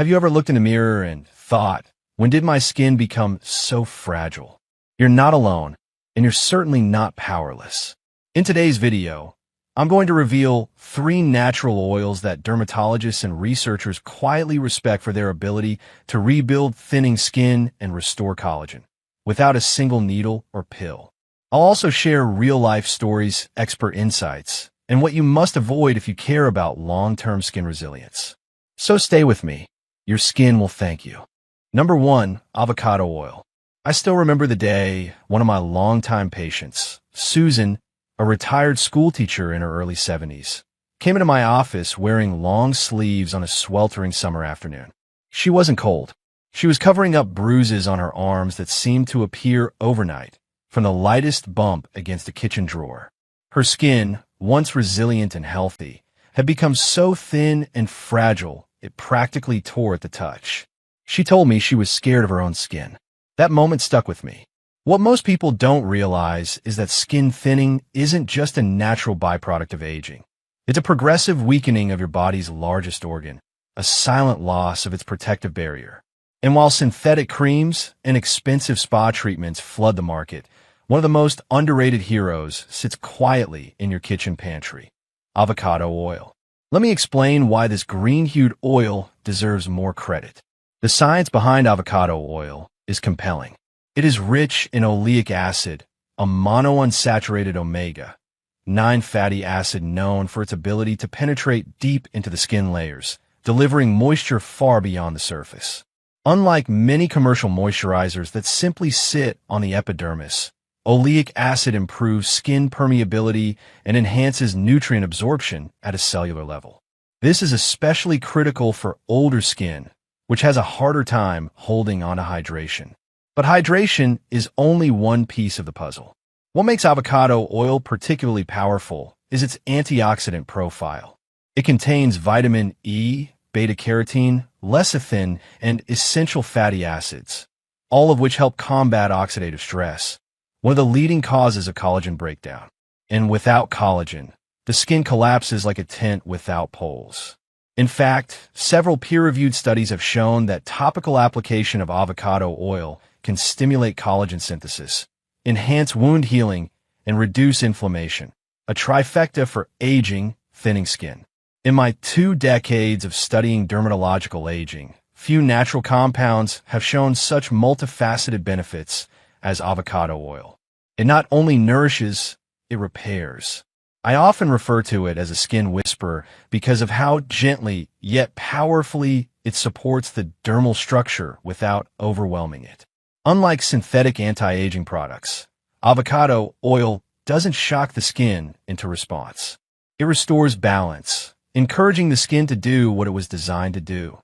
Have you ever looked in the mirror and thought, when did my skin become so fragile? You're not alone, and you're certainly not powerless. In today's video, I'm going to reveal 3 natural oils that dermatologists and researchers quietly respect for their ability to rebuild thinning skin and restore collagen, without a single needle or pill. I'll also share real-life stories, expert insights, and what you must avoid if you care about long-term skin resilience. So stay with me. Your skin will thank you. Number 1, avocado oil. I still remember the day one of my longtime patients, Susan, a retired school teacher in her early 70s, came into my office wearing long sleeves on a sweltering summer afternoon. She wasn't cold. She was covering up bruises on her arms that seemed to appear overnight from the lightest bump against a kitchen drawer. Her skin, once resilient and healthy, had become so thin and fragile it practically tore at the touch. She told me she was scared of her own skin. That moment stuck with me. What most people don't realize is that skin thinning isn't just a natural byproduct of aging. It's a progressive weakening of your body's largest organ, a silent loss of its protective barrier. And while synthetic creams and expensive spa treatments flood the market, one of the most underrated heroes sits quietly in your kitchen pantry: avocado oil. Let me explain why this green-hued oil deserves more credit. The science behind avocado oil is compelling. It is rich in oleic acid, a monounsaturated omega-9 fatty acid known for its ability to penetrate deep into the skin layers, delivering moisture far beyond the surface. Unlike many commercial moisturizers that simply sit on the epidermis, oleic acid improves skin permeability and enhances nutrient absorption at a cellular level. This is especially critical for older skin, which has a harder time holding on to hydration. But hydration is only one piece of the puzzle. What makes avocado oil particularly powerful is its antioxidant profile. It contains vitamin E, beta-carotene, lecithin, and essential fatty acids, all of which help combat oxidative stress, one of the leading causes of collagen breakdown. And without collagen, the skin collapses like a tent without poles. In fact, several peer-reviewed studies have shown that topical application of avocado oil can stimulate collagen synthesis, enhance wound healing, and reduce inflammation, a trifecta for aging, thinning skin. In my 2 decades of studying dermatological aging, few natural compounds have shown such multifaceted benefits as avocado oil. It not only nourishes, it repairs. I often refer to it as a skin whisperer because of how gently yet powerfully it supports the dermal structure without overwhelming it. Unlike synthetic anti-aging products, avocado oil doesn't shock the skin into response. It restores balance, encouraging the skin to do what it was designed to do: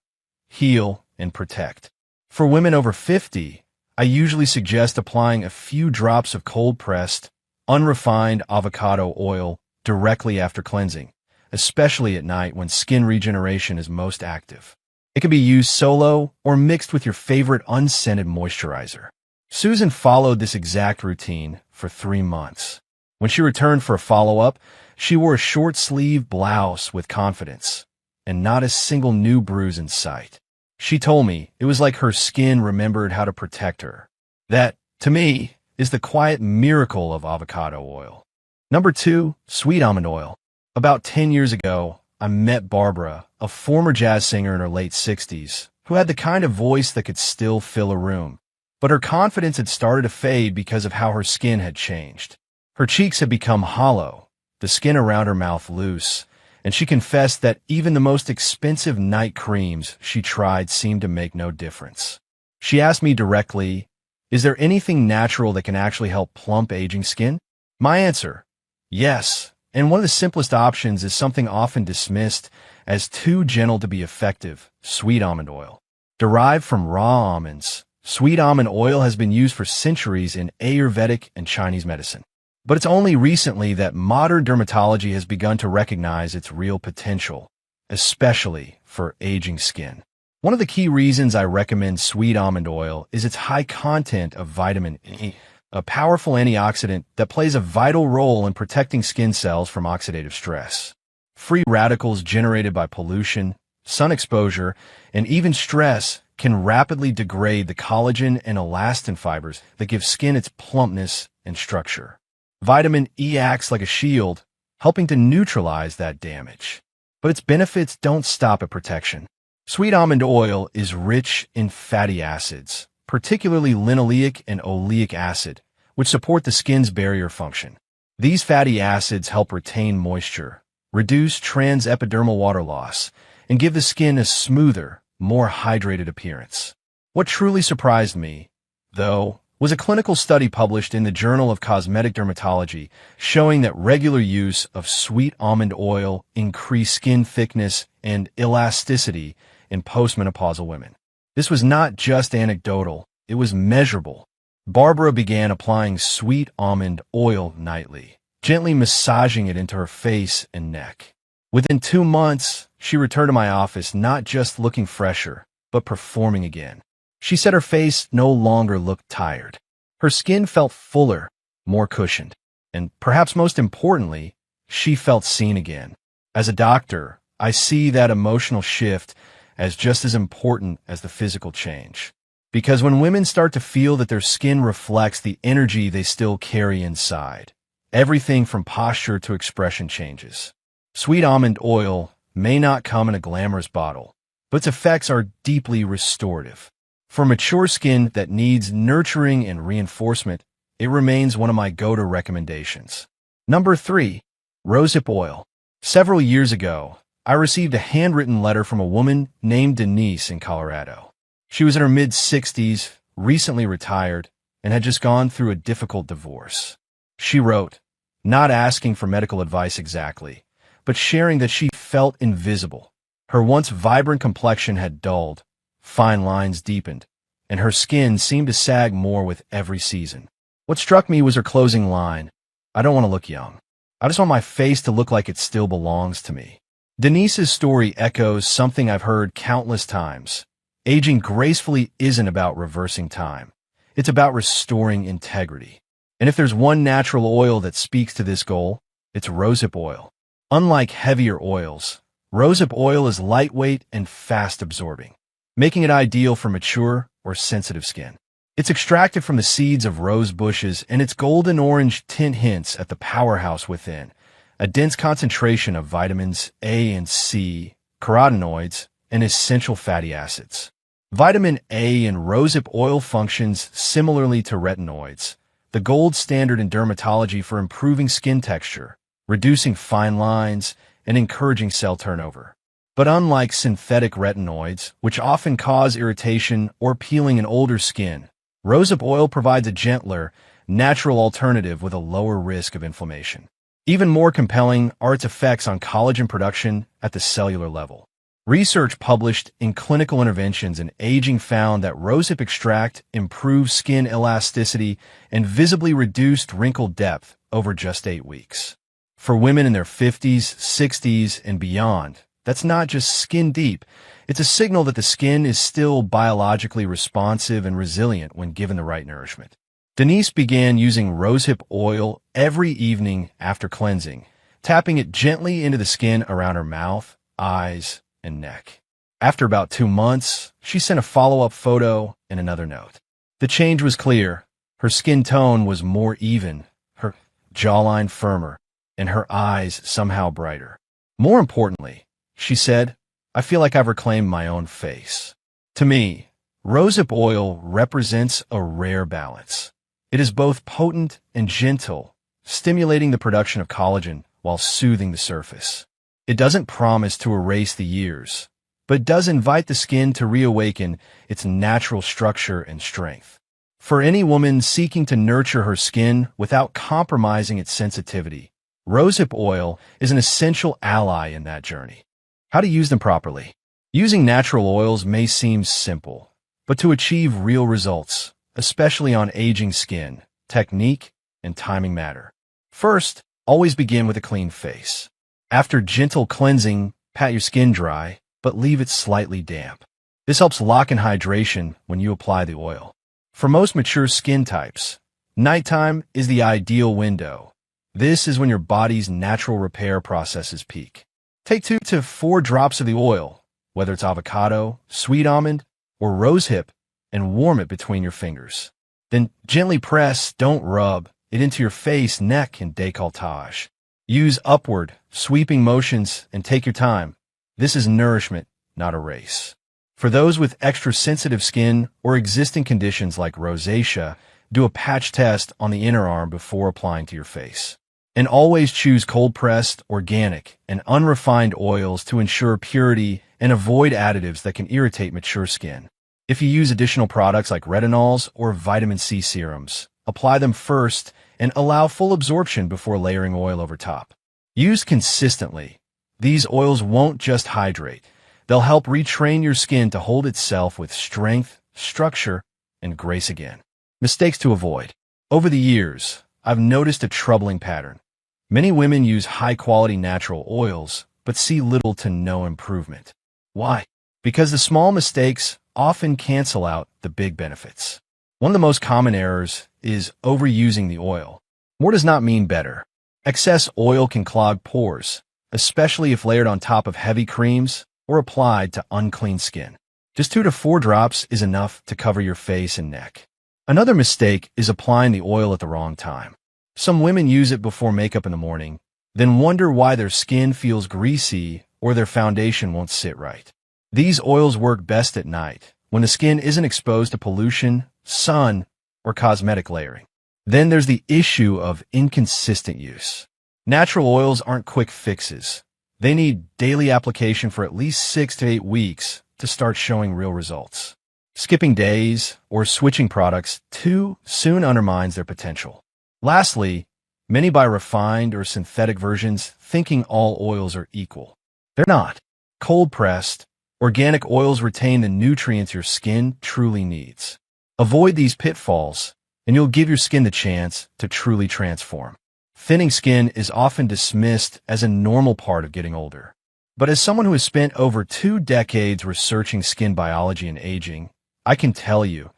heal and protect. For women over 50, I usually suggest applying a few drops of cold-pressed, unrefined avocado oil directly after cleansing, especially at night when skin regeneration is most active. It can be used solo or mixed with your favorite unscented moisturizer. Susan followed this exact routine for 3 months. When she returned for a follow-up, she wore a short-sleeved blouse with confidence, and not a single new bruise in sight. She told me it was like her skin remembered how to protect her. That, to me, is the quiet miracle of avocado oil. Number 2, sweet almond oil. About 10 years ago, I met Barbara, a former jazz singer in her late 60s, who had the kind of voice that could still fill a room. But her confidence had started to fade because of how her skin had changed. Her cheeks had become hollow, the skin around her mouth loose, and she confessed that even the most expensive night creams she tried seemed to make no difference. She asked me directly, "Is there anything natural that can actually help plump aging skin?" My answer: yes, and one of the simplest options is something often dismissed as too gentle to be effective: sweet almond oil. Derived from raw almonds, sweet almond oil has been used for centuries in Ayurvedic and Chinese medicine. But it's only recently that modern dermatology has begun to recognize its real potential, especially for aging skin. One of the key reasons I recommend sweet almond oil is its high content of vitamin E, a powerful antioxidant that plays a vital role in protecting skin cells from oxidative stress. Free radicals generated by pollution, sun exposure, and even stress can rapidly degrade the collagen and elastin fibers that give skin its plumpness and structure. Vitamin E acts like a shield, helping to neutralize that damage. But its benefits don't stop at protection. Sweet almond oil is rich in fatty acids, particularly linoleic and oleic acid, which support the skin's barrier function. These fatty acids help retain moisture, reduce transepidermal water loss, and give the skin a smoother, more hydrated appearance. What truly surprised me, though, was a clinical study published in the Journal of Cosmetic Dermatology showing that regular use of sweet almond oil increased skin thickness and elasticity in postmenopausal women. This was not just anecdotal, it was measurable. Barbara began applying sweet almond oil nightly, gently massaging it into her face and neck. Within 2 months, she returned to my office not just looking fresher, but performing again. She said her face no longer looked tired. Her skin felt fuller, more cushioned, and perhaps most importantly, she felt seen again. As a doctor, I see that emotional shift as just as important as the physical change. Because when women start to feel that their skin reflects the energy they still carry inside, everything from posture to expression changes. Sweet almond oil may not come in a glamorous bottle, but its effects are deeply restorative. For mature skin that needs nurturing and reinforcement, it remains one of my go-to recommendations. Number 3. Rosehip oil. Several years ago, I received a handwritten letter from a woman named Denise in Colorado. She was in her mid-60s, recently retired, and had just gone through a difficult divorce. She wrote, not asking for medical advice exactly, but sharing that she felt invisible. Her once vibrant complexion had dulled, fine lines deepened, and her skin seemed to sag more with every season. What struck me was her closing line, I don't want to look young. I just want my face to look like it still belongs to me. Denise's story echoes something I've heard countless times. Aging gracefully isn't about reversing time. It's about restoring integrity. And if there's one natural oil that speaks to this goal, it's rosehip oil. Unlike heavier oils, rosehip oil is lightweight and fast-absorbing, making it ideal for mature or sensitive skin. It's extracted from the seeds of rose bushes, and its golden orange tint hints at the powerhouse within, a dense concentration of vitamins A and C, carotenoids, and essential fatty acids. Vitamin A in rosehip oil functions similarly to retinoids, the gold standard in dermatology for improving skin texture, reducing fine lines, and encouraging cell turnover. But unlike synthetic retinoids, which often cause irritation or peeling in older skin, rosehip oil provides a gentler, natural alternative with a lower risk of inflammation. Even more compelling are its effects on collagen production at the cellular level. Research published in Clinical Interventions in Aging found that rosehip extract improved skin elasticity and visibly reduced wrinkle depth over just 8 weeks. For women in their 50s, 60s, and beyond, that's not just skin deep, it's a signal that the skin is still biologically responsive and resilient when given the right nourishment. Denise began using rosehip oil every evening after cleansing, tapping it gently into the skin around her mouth, eyes, and neck. After about 2 months, she sent a follow-up photo and another note. The change was clear. Her skin tone was more even, her jawline firmer, and her eyes somehow brighter. More importantly, she said, I feel like I've reclaimed my own face. To me, rosehip oil represents a rare balance. It is both potent and gentle, stimulating the production of collagen while soothing the surface. It doesn't promise to erase the years, but does invite the skin to reawaken its natural structure and strength. For any woman seeking to nurture her skin without compromising its sensitivity, rosehip oil is an essential ally in that journey. How to use them properly. Using natural oils may seem simple, but to achieve real results, especially on aging skin, technique and timing matter. First, always begin with a clean face. After gentle cleansing, pat your skin dry, but leave it slightly damp. This helps lock in hydration when you apply the oil. For most mature skin types, nighttime is the ideal window. This is when your body's natural repair processes peak. Take 2 to 4 drops of the oil, whether it's avocado, sweet almond, or rosehip, and warm it between your fingers. Then gently press, don't rub, it into your face, neck, and décolletage. Use upward, sweeping motions and take your time. This is nourishment, not a race. For those with extra sensitive skin or existing conditions like rosacea, do a patch test on the inner arm before applying to your face. And always choose cold-pressed, organic, and unrefined oils to ensure purity and avoid additives that can irritate mature skin. If you use additional products like retinols or vitamin C serums, apply them first and allow full absorption before layering oil over top. Used consistently, these oils won't just hydrate. They'll help retrain your skin to hold itself with strength, structure, and grace again. Mistakes to avoid. Over the years, I've noticed a troubling pattern. Many women use high-quality natural oils, but see little to no improvement. Why? Because the small mistakes often cancel out the big benefits. One of the most common errors is overusing the oil. More does not mean better. Excess oil can clog pores, especially if layered on top of heavy creams or applied to unclean skin. Just 2 to 4 drops is enough to cover your face and neck. Another mistake is applying the oil at the wrong time. Some women use it before makeup in the morning, then wonder why their skin feels greasy or their foundation won't sit right. These oils work best at night, when the skin isn't exposed to pollution, sun, or cosmetic layering. Then there's the issue of inconsistent use. Natural oils aren't quick fixes. They need daily application for at least 6 to 8 weeks to start showing real results. Skipping days or switching products too soon undermines their potential. Lastly, many buy refined or synthetic versions thinking all oils are equal. They're not. Cold-pressed, organic oils retain the nutrients your skin truly needs. Avoid these pitfalls, and you'll give your skin the chance to truly transform. Thinning skin is often dismissed as a normal part of getting older. But as someone who has spent over 2 decades researching skin biology and aging, I can tell you,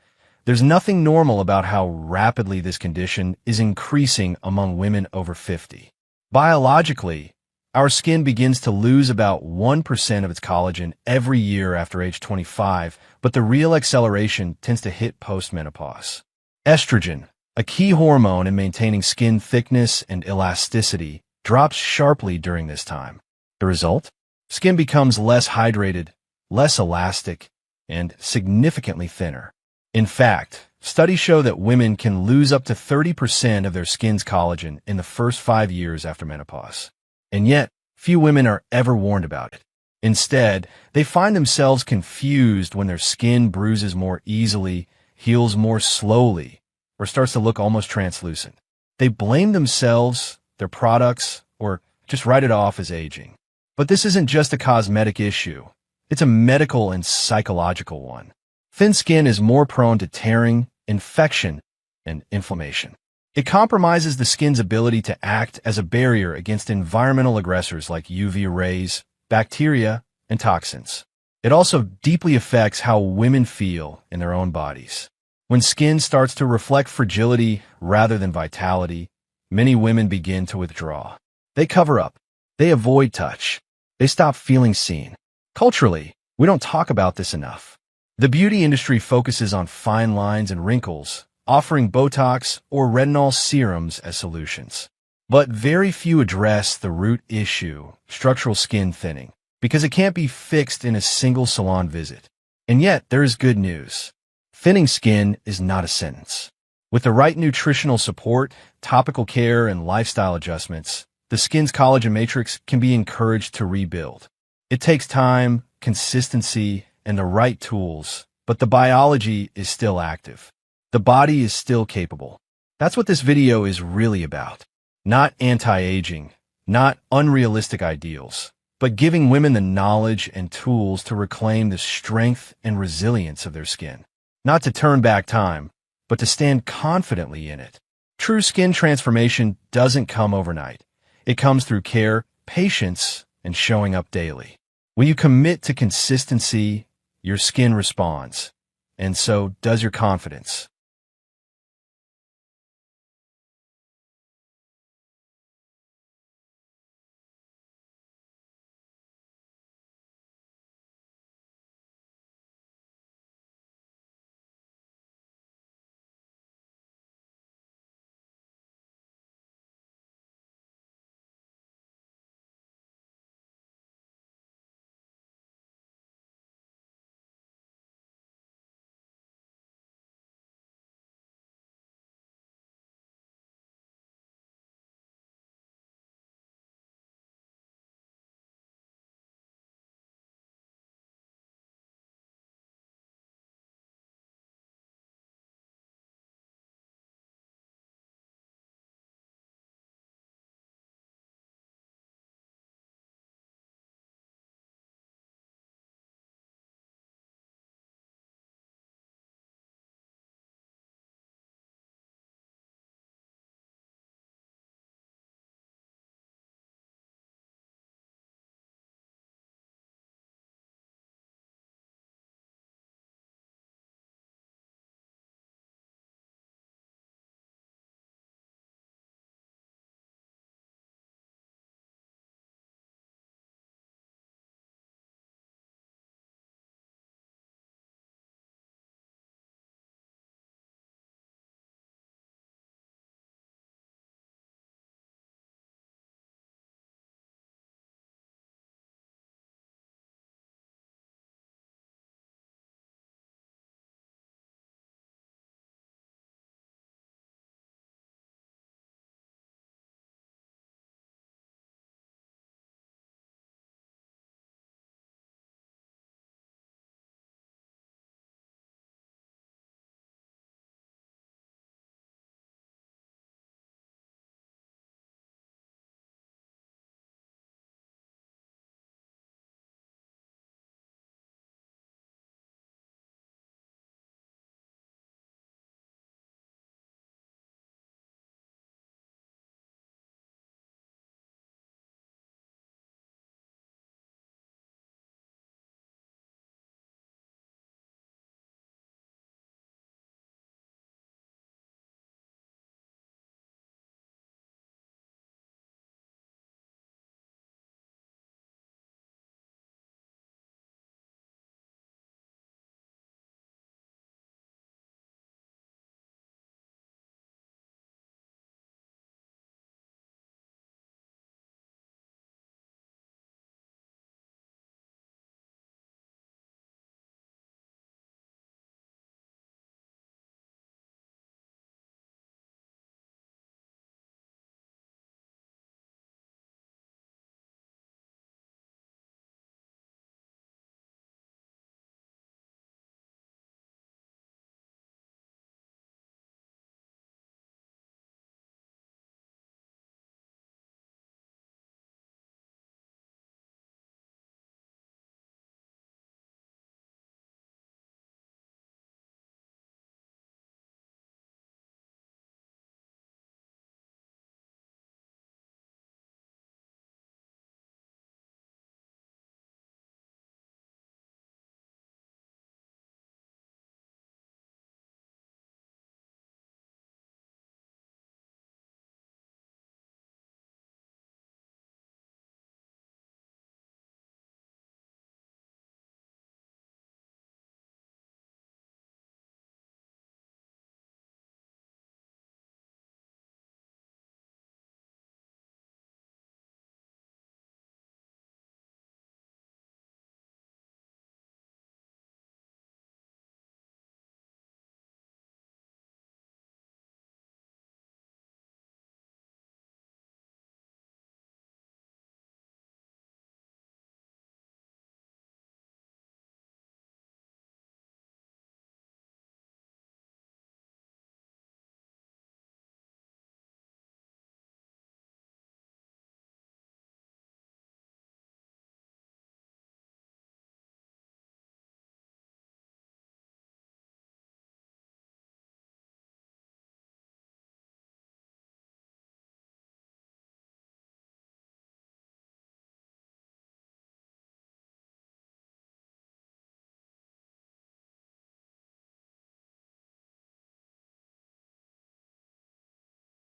there's nothing normal about how rapidly this condition is increasing among women over 50. Biologically, our skin begins to lose about 1% of its collagen every year after age 25, but the real acceleration tends to hit postmenopause. Estrogen, a key hormone in maintaining skin thickness and elasticity, drops sharply during this time. The result? Skin becomes less hydrated, less elastic, and significantly thinner. In fact, studies show that women can lose up to 30% of their skin's collagen in the first 5 years after menopause. And yet, few women are ever warned about it. Instead, they find themselves confused when their skin bruises more easily, heals more slowly, or starts to look almost translucent. They blame themselves, their products, or just write it off as aging. But this isn't just a cosmetic issue. It's a medical and psychological one. Thin skin is more prone to tearing, infection, and inflammation. It compromises the skin's ability to act as a barrier against environmental aggressors like UV rays, bacteria, and toxins. It also deeply affects how women feel in their own bodies. When skin starts to reflect fragility rather than vitality, many women begin to withdraw. They cover up. They avoid touch. They stop feeling seen. Culturally, we don't talk about this enough. The beauty industry focuses on fine lines and wrinkles, offering Botox or retinol serums as solutions. But very few address the root issue, structural skin thinning, because it can't be fixed in a single salon visit. And yet, there is good news. Thinning skin is not a sentence. With the right nutritional support, topical care, and lifestyle adjustments, the skin's collagen matrix can be encouraged to rebuild. It takes time, consistency, and the right tools, but the biology is still active. The body is still capable. That's what this video is really about. Not anti-aging, not unrealistic ideals, but giving women the knowledge and tools to reclaim the strength and resilience of their skin. Not to turn back time, but to stand confidently in it. True skin transformation doesn't come overnight. It comes through care, patience, and showing up daily. When you commit to consistency, your skin responds, and so does your confidence.